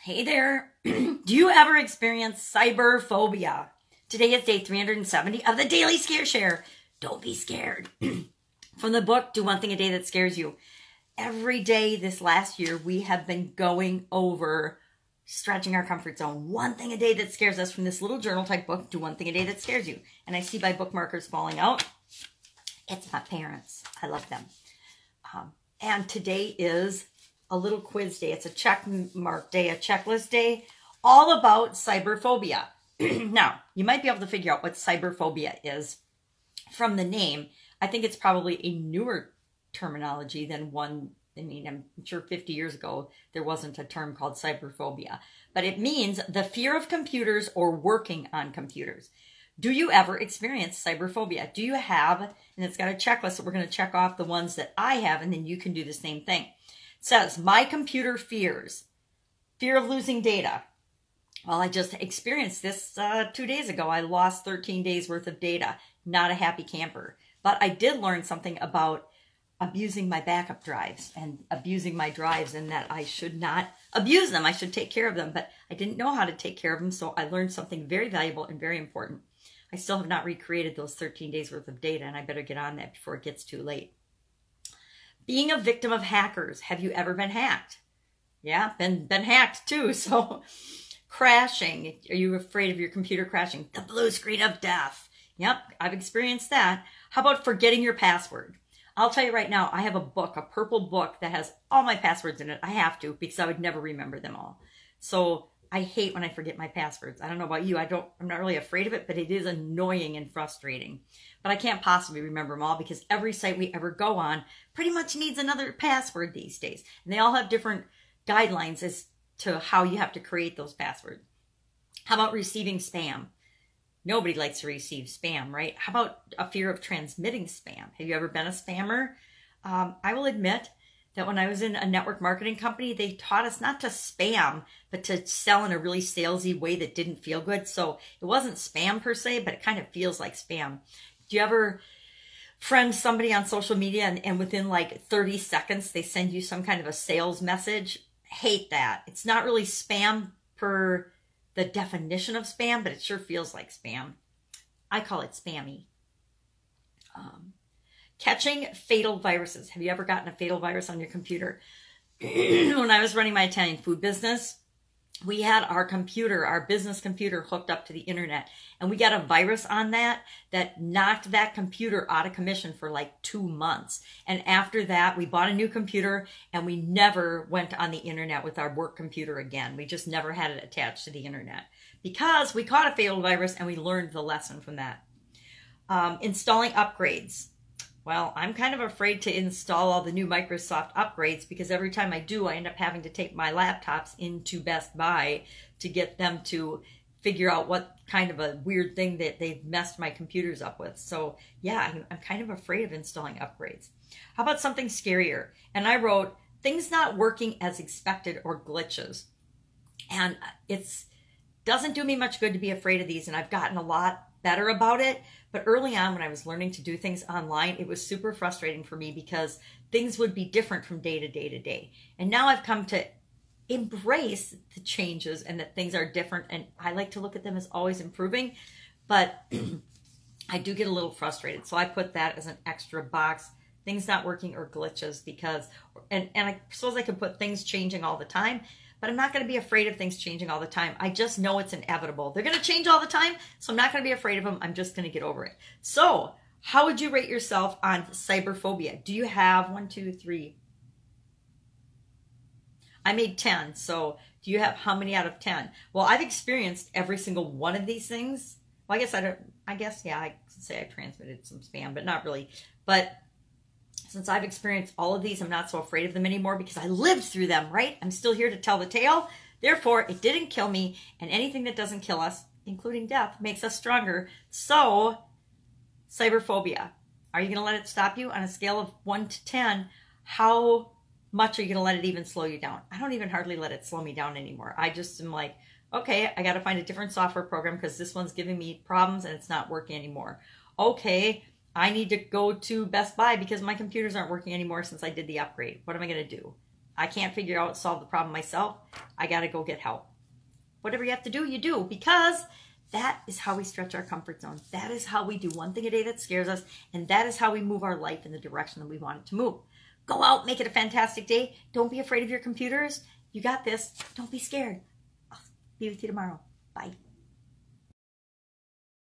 Hey there. Do you ever experience cyberphobia? Today is day 370 of the Daily Scare Share. Don't be scared. From the book, Do One Thing a Day That Scares You. Every day this last year, we have been going over stretching our comfort zone. One thing a day that scares us from this little journal type book, Do One Thing a Day That Scares You. And I see my bookmarkers falling out. It's my parents. I love them. And today is a little quiz day. It's a check mark day, a checklist day, all about cyberphobia. Now, you might be able to figure out what cyberphobia is from the name. I think it's probably a newer terminology than one. I mean, I'm sure 50 years ago, there wasn't a term called cyberphobia, but it means the fear of computers or working on computers. Do you ever experience cyberphobia? Do you have, and it's got a checklist, so we're going to check off the ones that I have, and then you can do the same thing. It says, my computer fears. Fear of losing data. Well, I just experienced this 2 days ago. I lost 13 days worth of data. Not a happy camper. But I did learn something about abusing my backup drives and abusing my drives, and that I should not abuse them. I should take care of them, but I didn't know how to take care of them, so I learned something very valuable and very important. I still have not recreated those 13 days worth of data, and I better get on that before it gets too late. Being a victim of hackers. Have you ever been hacked? Yeah, been hacked too. So crashing. Are you afraid of your computer crashing? The blue screen of death. Yep, I've experienced that. How about forgetting your password? I'll tell you right now, I have a book, a purple book that has all my passwords in it. I have to, because I would never remember them all. So I hate when I forget my passwords. I don't know about you. I'm not really afraid of it, but it is annoying and frustrating. But I can't possibly remember them all because every site we ever go on pretty much needs another password these days. And they all have different guidelines as to how you have to create those passwords. How about receiving spam? Nobody likes to receive spam, right? How about a fear of transmitting spam? Have you ever been a spammer? I will admit that when I was in a network marketing company, they taught us not to spam, but to sell in a really salesy way that didn't feel good. So it wasn't spam per se, but it kind of feels like spam. Do you ever friend somebody on social media and within like 30 seconds, they send you some kind of a sales message? Hate that. It's not really spam per the definition of spam, but it sure feels like spam. I call it spammy. Catching fatal viruses. Have you ever gotten a fatal virus on your computer? When I was running my Italian food business, we had our computer, our business computer, hooked up to the internet. And we got a virus on that knocked that computer out of commission for like 2 months. And after that, we bought a new computer and we never went on the internet with our work computer again. We just never had it attached to the internet because we caught a fatal virus and we learned the lesson from that. Installing upgrades. Well, I'm kind of afraid to install all the new Microsoft upgrades because every time I do, I end up having to take my laptops into Best Buy to get them to figure out what kind of a weird thing that they've messed my computers up with. So yeah, I'm kind of afraid of installing upgrades. How about something scarier? And I wrote, things not working as expected or glitches. And it doesn't do me much good to be afraid of these, and I've gotten a lot better about it. But early on when I was learning to do things online, it was super frustrating for me because things would be different from day to day to day. And now I've come to embrace the changes and that things are different. And I like to look at them as always improving, but I do get a little frustrated. So I put that as an extra box, things not working or glitches, because, and I suppose I could put things changing all the time, but I'm not going to be afraid of things changing all the time. I just know it's inevitable. They're going to change all the time, so I'm not going to be afraid of them. I'm just going to get over it. So how would you rate yourself on cyberphobia? Do you have 1, 2, 3? I made 10. So do you have how many out of 10? Well, I've experienced every single one of these things. Well, I guess, yeah, I could say I transmitted some spam, but not really. But since I've experienced all of these, I'm not so afraid of them anymore because I lived through them, right? I'm still here to tell the tale. Therefore, it didn't kill me, and anything that doesn't kill us, including death, makes us stronger. So, cyberphobia. Are you going to let it stop you? On a scale of 1 to 10, how much are you going to let it even slow you down? I don't even hardly let it slow me down anymore. I just am like, okay, I got to find a different software program because this one's giving me problems and it's not working anymore. Okay, I need to go to Best Buy because my computers aren't working anymore since I did the upgrade. What am I going to do? I can't figure out, solve the problem myself. I got to go get help. Whatever you have to do, you do, because that is how we stretch our comfort zone. That is how we do one thing a day that scares us, and that is how we move our life in the direction that we want it to move. Go out, make it a fantastic day. Don't be afraid of your computers. You got this. Don't be scared. I'll be with you tomorrow. Bye.